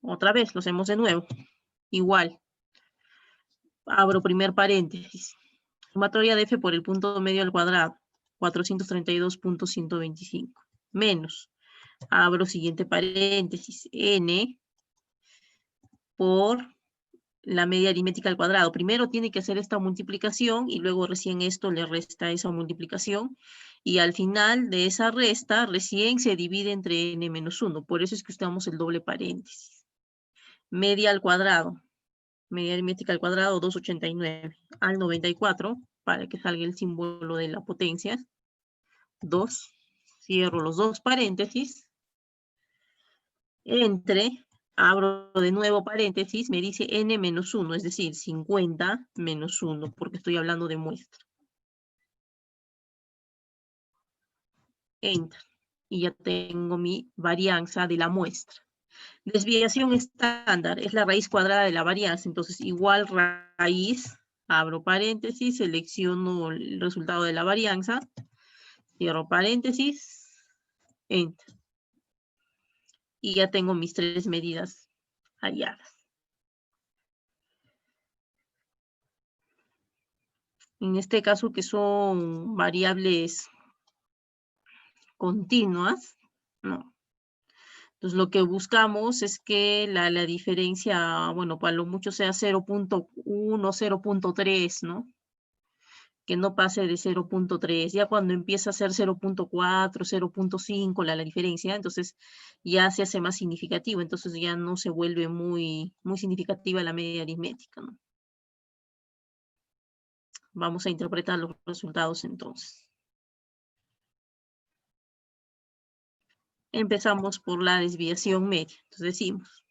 [SPEAKER 1] Otra vez, lo hacemos de nuevo. Igual. Abro primer paréntesis. Sumatoria de f por el punto medio al cuadrado. 432.125. Menos. Abro siguiente paréntesis. N por la media aritmética al cuadrado. Primero tiene que hacer esta multiplicación y luego recién esto le resta esa multiplicación. Y al final de esa resta recién se divide entre n menos 1. Por eso es que usamos el doble paréntesis. Media al cuadrado. Media aritmética al cuadrado, 289 al 94, para que salga el símbolo de la potencia. 2. Cierro los dos paréntesis. Entre, abro de nuevo paréntesis, me dice n menos 1, es decir, 50 menos 1, porque estoy hablando de muestra. Enter. Y ya tengo mi varianza de la muestra. Desviación estándar es la raíz cuadrada de la varianza. Entonces, igual raíz, abro paréntesis, selecciono el resultado de la varianza, cierro paréntesis, enter. Y ya tengo mis tres medidas halladas. En este caso, que son variables continuas, no. Entonces, lo que buscamos es que la diferencia, bueno, para lo mucho sea 0.1, 0.3, ¿no? Que no pase de 0.3. Ya cuando empieza a ser 0.4, 0.5 la diferencia, entonces ya se hace más significativo. Entonces ya no se vuelve muy significativa la media aritmética, ¿no? Vamos a interpretar los resultados entonces. Empezamos por la desviación media. Entonces decimos,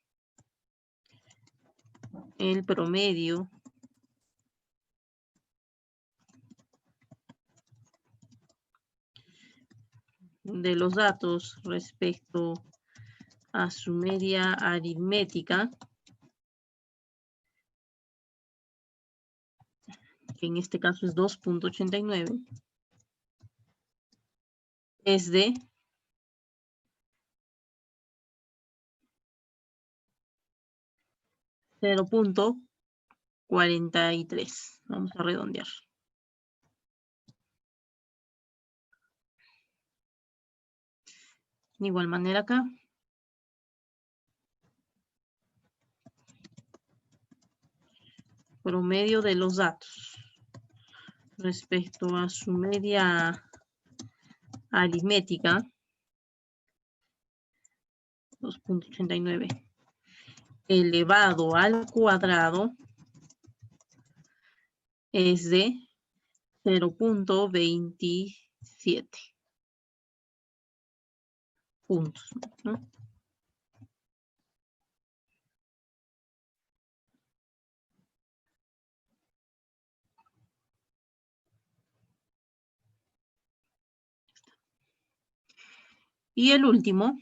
[SPEAKER 1] el promedio de los datos respecto a su media aritmética, que en este caso es 2.89, es de 0.43. Vamos a redondear. De igual manera acá. promedio de los datos respecto a su media aritmética, 2.89, elevado al cuadrado es de 0.27 puntos, ¿no? Y el último,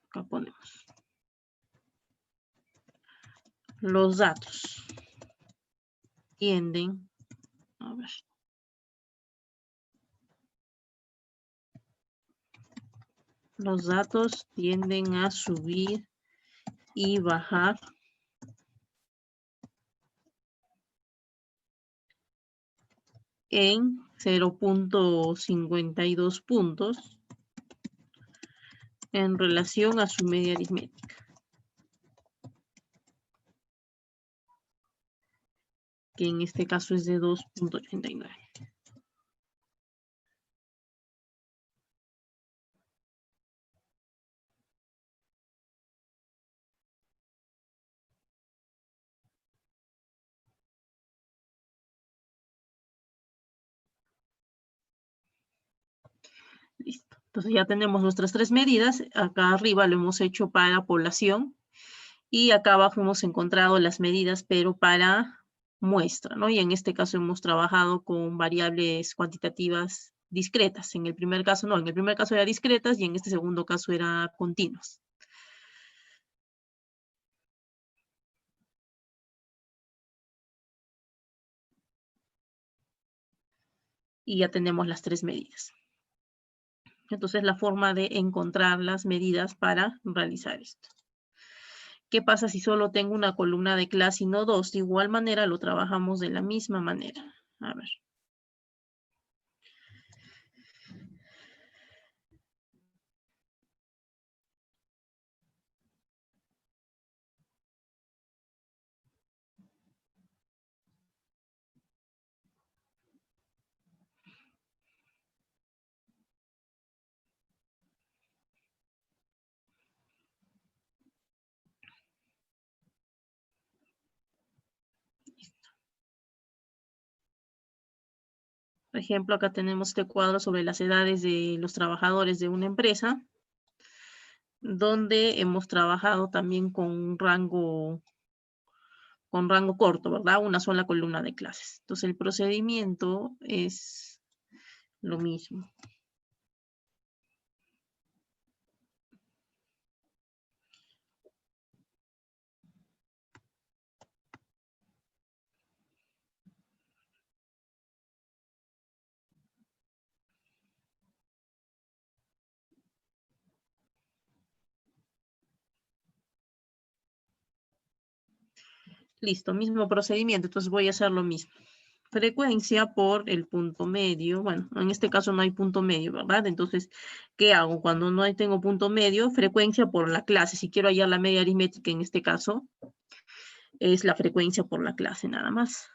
[SPEAKER 1] acá ponemos los datos tienden, a ver, los datos tienden a subir y bajar en 0.52 puntos en relación a su media aritmética, que en este caso es de 2.89. Listo. Entonces ya tenemos nuestras tres medidas. Acá arriba lo hemos hecho para población y acá abajo hemos encontrado las medidas, pero para muestra, ¿no? Y en este caso hemos trabajado con variables cuantitativas discretas. En el primer caso no, en el primer caso era discretas y en este segundo caso era continuas. Y ya tenemos las tres medidas. Entonces la forma de encontrar las medidas para realizar esto. ¿Qué pasa si solo tengo una columna de clase y no dos? De igual manera lo trabajamos de la misma manera. A ver. Por ejemplo, acá tenemos este cuadro sobre las edades de los trabajadores de una empresa, donde hemos trabajado también con rango corto, ¿verdad? Una sola columna de clases. Entonces el procedimiento es lo mismo. Listo, mismo procedimiento, entonces voy a hacer lo mismo. Frecuencia por el punto medio. Bueno, en este caso no hay punto medio, ¿verdad? Entonces, ¿qué hago? Cuando no tengo punto medio, frecuencia por la clase. Si quiero hallar la media aritmética en este caso, es la frecuencia por la clase nada más.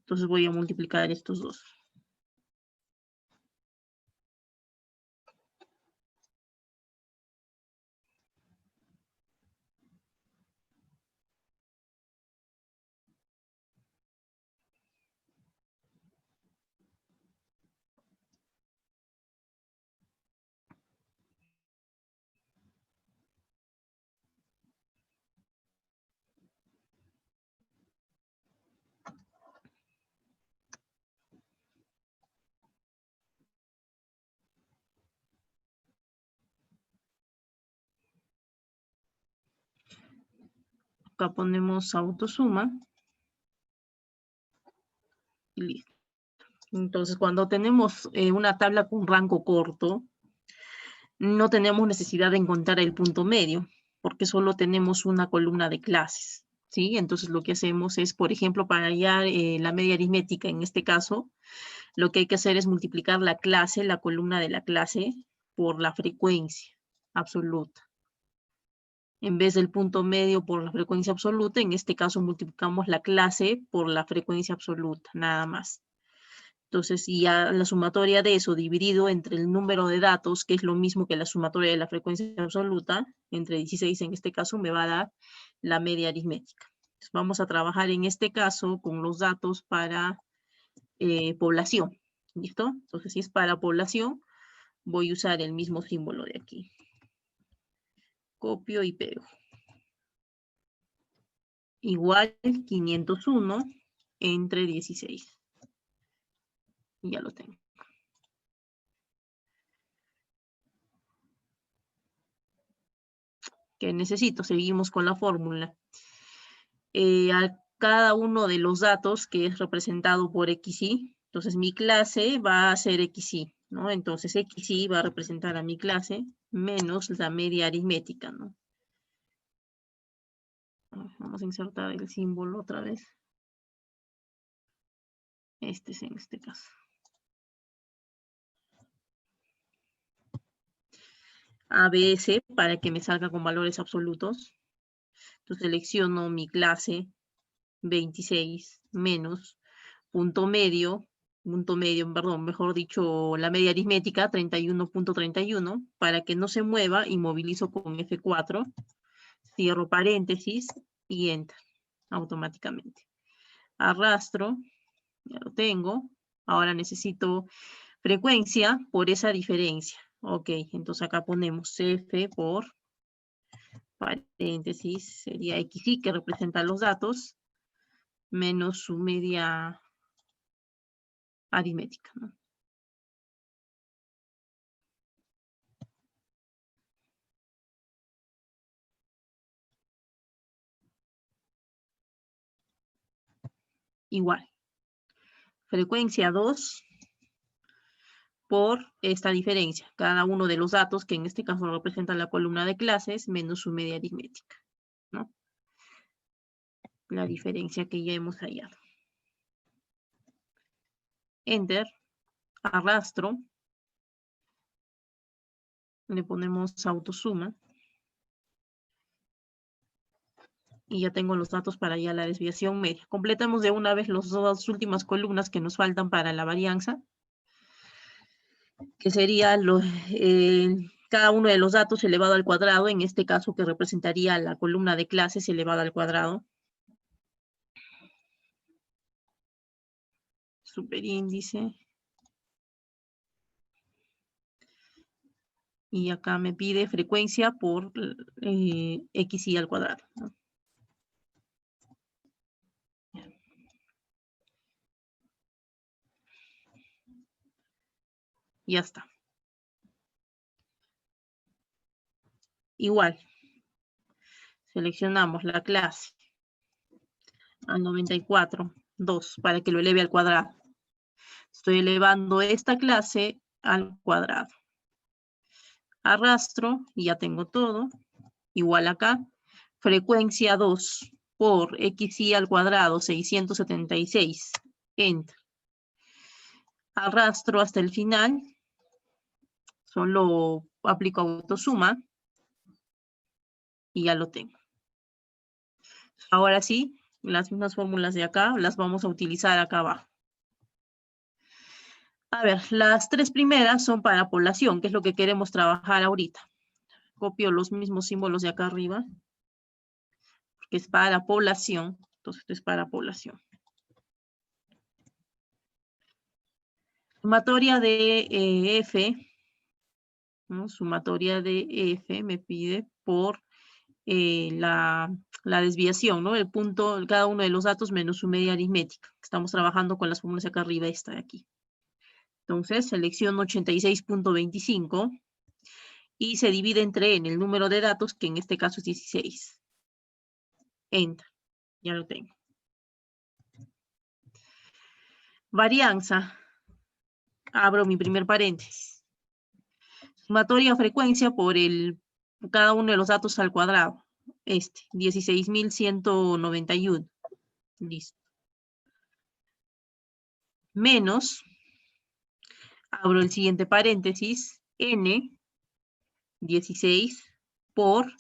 [SPEAKER 1] Entonces voy a multiplicar estos dos. Acá ponemos autosuma. Y listo. Entonces, cuando tenemos una tabla con rango corto, no tenemos necesidad de encontrar el punto medio, porque solo tenemos una columna de clases, ¿sí? Entonces, lo que hacemos es, por ejemplo, para hallar la media aritmética, en este caso, lo que hay que hacer es multiplicar la clase, la columna de la clase, por la frecuencia, absoluta. En vez del punto medio por la frecuencia absoluta, en este caso multiplicamos la clase por la frecuencia absoluta, nada más. Entonces, y ya la sumatoria de eso dividido entre el número de datos, que es lo mismo que la sumatoria de la frecuencia absoluta, entre 16 en este caso, me va a dar la media aritmética. Entonces, vamos a trabajar en este caso con los datos para población. ¿Listo? Entonces, si es para población, voy a usar el mismo símbolo de aquí. Copio y pego. Igual 501 entre 16. Y ya lo tengo. ¿Qué necesito? Seguimos con la fórmula. A cada uno de los datos que es representado por XY, entonces mi clase va a ser XY, ¿no? Entonces XY va a representar a mi clase menos la media aritmética, ¿no? Vamos a insertar el símbolo otra vez. Este es en este caso. ABS para que me salga con valores absolutos. Entonces selecciono mi clase 26 menos punto medio, perdón, mejor dicho, la media aritmética 31.31 para que no se mueva, inmovilizo con F4, cierro paréntesis y enter automáticamente. Arrastro, ya lo tengo. Ahora necesito frecuencia por esa diferencia. Ok, entonces acá ponemos F por paréntesis, sería XY que representa los datos, menos su media aritmética, ¿no? Igual. Frecuencia 2 por esta diferencia. Cada uno de los datos, que en este caso representa la columna de clases, menos su media aritmética, ¿no? La diferencia que ya hemos hallado. Enter. Arrastro. Le ponemos autosuma. Y ya tengo los datos para ya la desviación media. Completamos de una vez las dos últimas columnas que nos faltan para la varianza, que sería cada uno de los datos elevado al cuadrado, en este caso que representaría la columna de clases elevada al cuadrado. Superíndice. Y acá me pide frecuencia por XY al cuadrado, ¿no? Ya está. Igual. Seleccionamos la clase al 94, 2, para que lo eleve al cuadrado. Estoy elevando esta clase al cuadrado. Arrastro y ya tengo todo. Igual acá. Frecuencia 2 por XY al cuadrado, 676. Enter. Arrastro hasta el final. Solo aplico autosuma. Y ya lo tengo. Ahora sí, las mismas fórmulas de acá las vamos a utilizar acá abajo. A ver, las tres primeras son para población, que es lo que queremos trabajar ahorita. Copio los mismos símbolos de acá arriba, que es para población. Entonces, esto es para población. Sumatoria de F, ¿no? Sumatoria de F me pide por la desviación, ¿no? El punto, cada uno de los datos menos su media aritmética. Estamos trabajando con las fórmulas de acá arriba, esta de aquí. Entonces, selecciono 86.25 y se divide entre n, el número de datos, que en este caso es 16. Enter. Ya lo tengo. Varianza. Abro mi primer paréntesis. Sumatoria frecuencia por cada uno de los datos al cuadrado. 16.191. Listo. Menos, abro el siguiente paréntesis, n 16 por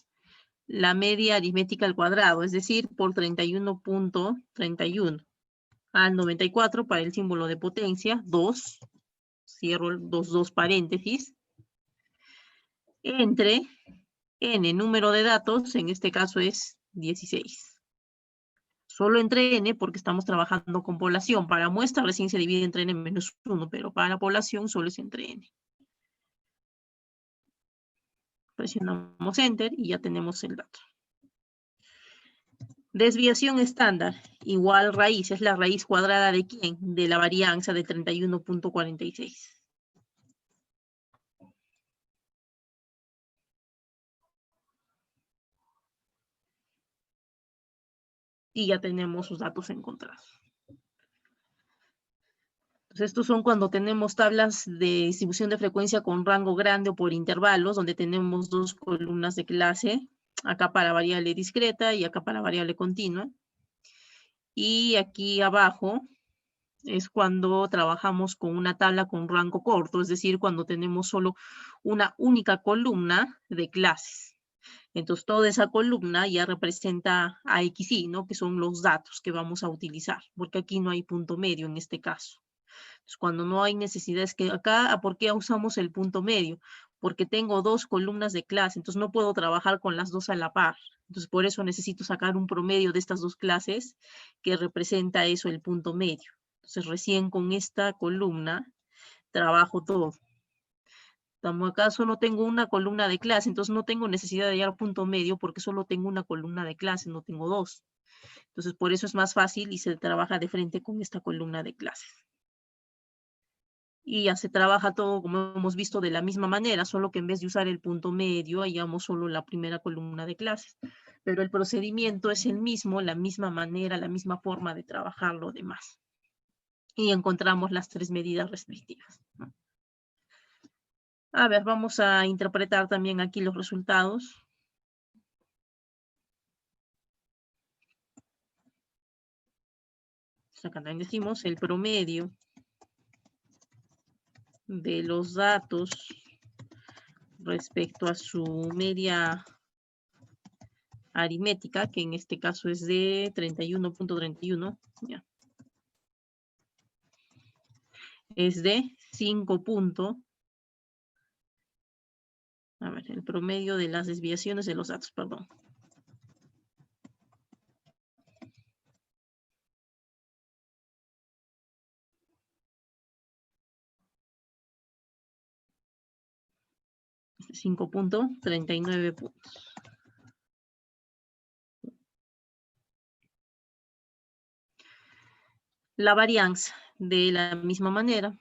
[SPEAKER 1] la media aritmética al cuadrado, es decir, por 31.31 al 94 para el símbolo de potencia, 2, cierro los dos paréntesis, entre n, número de datos, en este caso es 16. Solo entre n porque estamos trabajando con población. Para muestra recién se divide entre n menos 1, pero para población solo es entre n. Presionamos Enter y ya tenemos el dato. Desviación estándar, igual raíz, es la raíz cuadrada de ¿quién? De la varianza de 31.46. Y ya tenemos sus datos encontrados. Entonces, estos son cuando tenemos tablas de distribución de frecuencia con rango grande o por intervalos, donde tenemos dos columnas de clase, acá para variable discreta y acá para variable continua. Y aquí abajo es cuando trabajamos con una tabla con rango corto, es decir, cuando tenemos solo una única columna de clases. Entonces, toda esa columna ya representa a XY, ¿no? Que son los datos que vamos a utilizar, porque aquí no hay punto medio en este caso. Entonces, cuando no hay necesidad, es que acá, ¿por qué usamos el punto medio? Porque tengo dos columnas de clase, entonces no puedo trabajar con las dos a la par. Entonces, por eso necesito sacar un promedio de estas dos clases que representa eso, el punto medio. Entonces, recién con esta columna trabajo todo. Como acaso no tengo una columna de clase, entonces no tengo necesidad de hallar punto medio porque solo tengo una columna de clase, no tengo dos. Entonces, por eso es más fácil y se trabaja de frente con esta columna de clases. Y ya se trabaja todo, como hemos visto, de la misma manera, solo que en vez de usar el punto medio, hallamos solo la primera columna de clases. Pero el procedimiento es el mismo, la misma manera, la misma forma de trabajar lo demás. Y encontramos las tres medidas respectivas, ¿no? A ver, vamos a interpretar también aquí los resultados. Acá también decimos el promedio de los datos respecto a su media aritmética, que en este caso es de 31.31, es de 5 puntos. A ver, el promedio de las desviaciones de los datos, perdón. Es 5.39 puntos. La varianza, de la misma manera.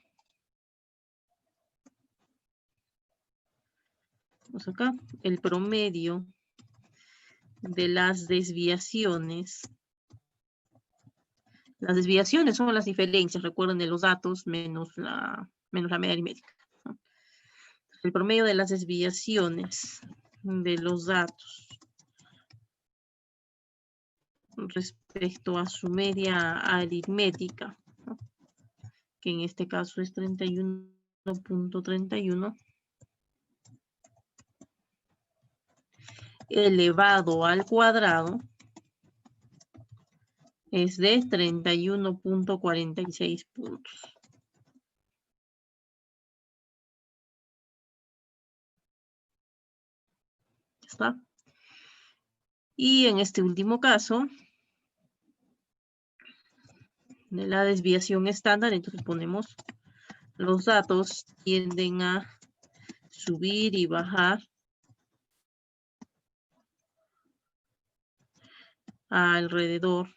[SPEAKER 1] Vamos acá, el promedio de las desviaciones. Las desviaciones son las diferencias, recuerden, de los datos menos la media aritmética, ¿no? El promedio de las desviaciones de los datos respecto a su media aritmética, ¿no? Que en este caso es 31.31, elevado al cuadrado es de 31.46 puntos. ¿Está? Y en este último caso, de la desviación estándar, entonces ponemos los datos tienden a subir y bajar alrededor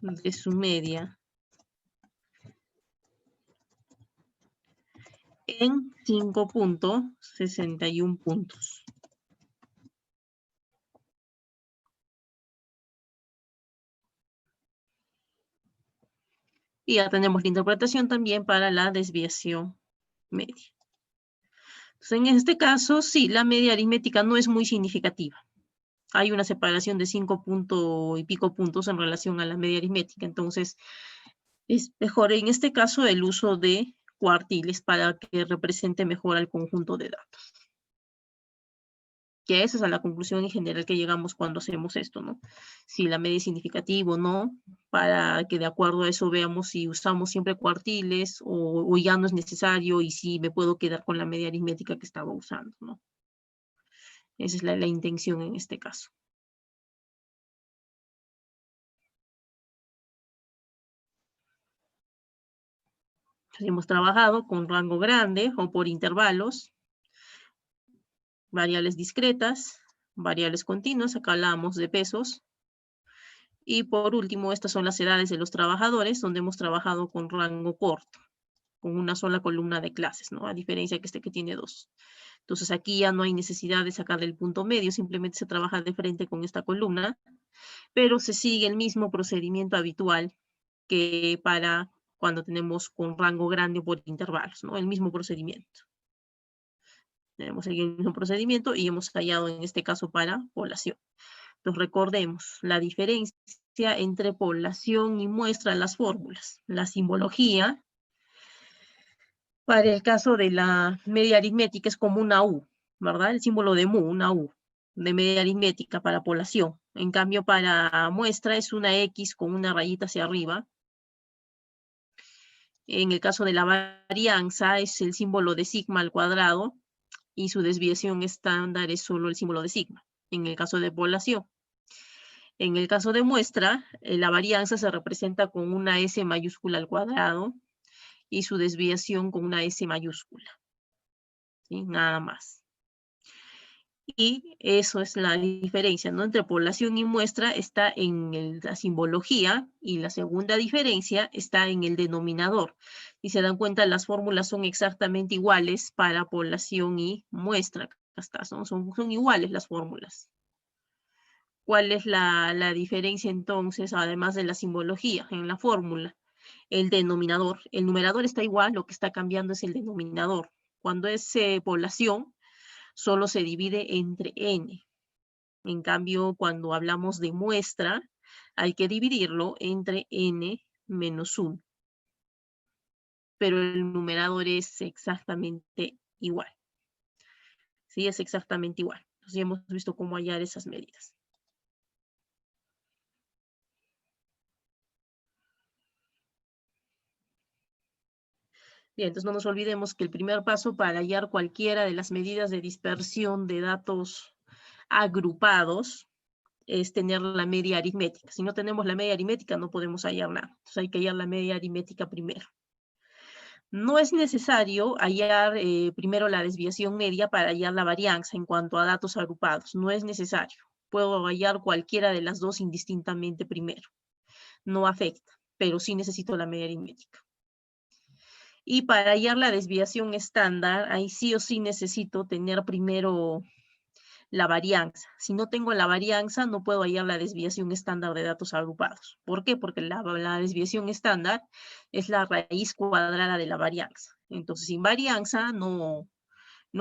[SPEAKER 1] de su media en 5.61 puntos. Y ya tenemos la interpretación también para la desviación media. Entonces, en este caso, sí, la media aritmética no es muy significativa. Hay una separación de 5 puntos y pico puntos en relación a la media aritmética. Entonces, es mejor en este caso el uso de cuartiles para que represente mejor al conjunto de datos. Que esa es a la conclusión en general que llegamos cuando hacemos esto, ¿no? Si la media es significativa o no, para que de acuerdo a eso veamos si usamos siempre cuartiles o ya no es necesario y si me puedo quedar con la media aritmética que estaba usando, ¿no? Esa es la intención en este caso. Entonces, hemos trabajado con rango grande o por intervalos, variables discretas, variables continuas, acá hablamos de pesos. Y por último, estas son las edades de los trabajadores, donde hemos trabajado con rango corto, con una sola columna de clases, ¿no? A diferencia que que tiene dos. Entonces aquí ya no hay necesidad de sacarle el punto medio, simplemente se trabaja de frente con esta columna, pero se sigue el mismo procedimiento habitual que para cuando tenemos con rango grande por intervalos, ¿no? El mismo procedimiento. Tenemos el mismo procedimiento y hemos hallado en este caso para población. Entonces recordemos la diferencia entre población y muestra en las fórmulas. La simbología, para el caso de la media aritmética, es como una U, ¿verdad? El símbolo de mu, una U, de media aritmética para población. En cambio, para muestra es una X con una rayita hacia arriba. En el caso de la varianza es el símbolo de sigma al cuadrado y su desviación estándar es solo el símbolo de sigma, en el caso de población. En el caso de muestra, la varianza se representa con una S mayúscula al cuadrado y su desviación con una S mayúscula. ¿Sí? Nada más. Y eso es la diferencia, ¿no? Entre población y muestra está en la simbología y la segunda diferencia está en el denominador. Si se dan cuenta, las fórmulas son exactamente iguales para población y muestra. Hasta son iguales las fórmulas. ¿Cuál es la diferencia entonces, además de la simbología en la fórmula? El denominador. El numerador está igual, lo que está cambiando es el denominador. Cuando es población, solo se divide entre n. En cambio, cuando hablamos de muestra, hay que dividirlo entre n menos 1. Pero el numerador es exactamente igual. Sí, es exactamente igual. Entonces ya hemos visto cómo hallar esas medidas. Bien, entonces no nos olvidemos que el primer paso para hallar cualquiera de las medidas de dispersión de datos agrupados es tener la media aritmética. Si no tenemos la media aritmética no podemos hallar nada. Entonces hay que hallar la media aritmética primero. No es necesario hallar primero la desviación media para hallar la varianza en cuanto a datos agrupados. No es necesario. Puedo hallar cualquiera de las dos indistintamente primero. No afecta, pero sí necesito la media aritmética. Y para hallar la desviación estándar, ahí sí o sí necesito tener primero la varianza. Si no tengo la varianza, no puedo hallar la desviación estándar de datos agrupados. ¿Por qué? Porque la desviación estándar es la raíz cuadrada de la varianza. Entonces, sin varianza no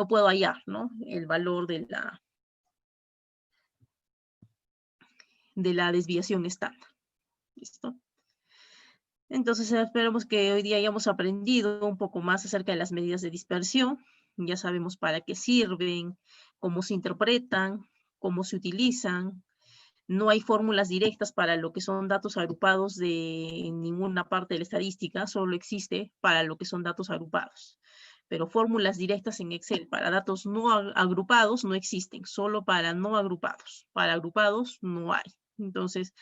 [SPEAKER 1] puedo hallar, ¿no? El valor de la desviación estándar. ¿Listo? Entonces, esperamos que hoy día hayamos aprendido un poco más acerca de las medidas de dispersión. Ya sabemos para qué sirven, cómo se interpretan, cómo se utilizan. No hay fórmulas directas para lo que son datos agrupados de ninguna parte de la estadística, solo existe para lo que son datos agrupados. Pero fórmulas directas en Excel para datos no agrupados no existen, solo para no agrupados. Para agrupados no hay. Entonces,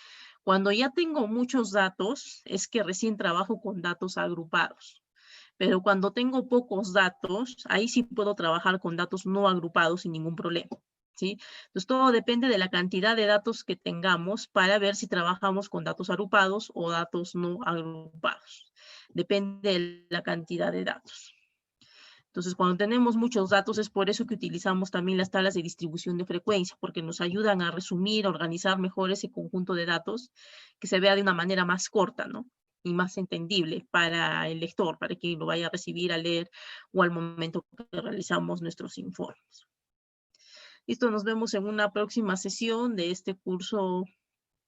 [SPEAKER 1] cuando ya tengo muchos datos, es que recién trabajo con datos agrupados. Pero cuando tengo pocos datos, ahí sí puedo trabajar con datos no agrupados sin ningún problema. ¿Sí? Entonces, todo depende de la cantidad de datos que tengamos para ver si trabajamos con datos agrupados o datos no agrupados. Depende de la cantidad de datos. Entonces, cuando tenemos muchos datos, es por eso que utilizamos también las tablas de distribución de frecuencia, porque nos ayudan a resumir, a organizar mejor ese conjunto de datos, que se vea de una manera más corta, ¿no? Y más entendible para el lector, para quien lo vaya a recibir, a leer, o al momento que realizamos nuestros informes. Listo, nos vemos en una próxima sesión de este curso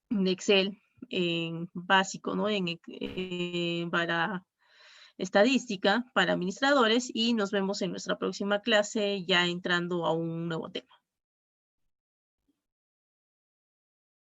[SPEAKER 1] de Excel en básico, ¿no? Para estadística para administradores y nos vemos en nuestra próxima clase ya entrando a un nuevo tema.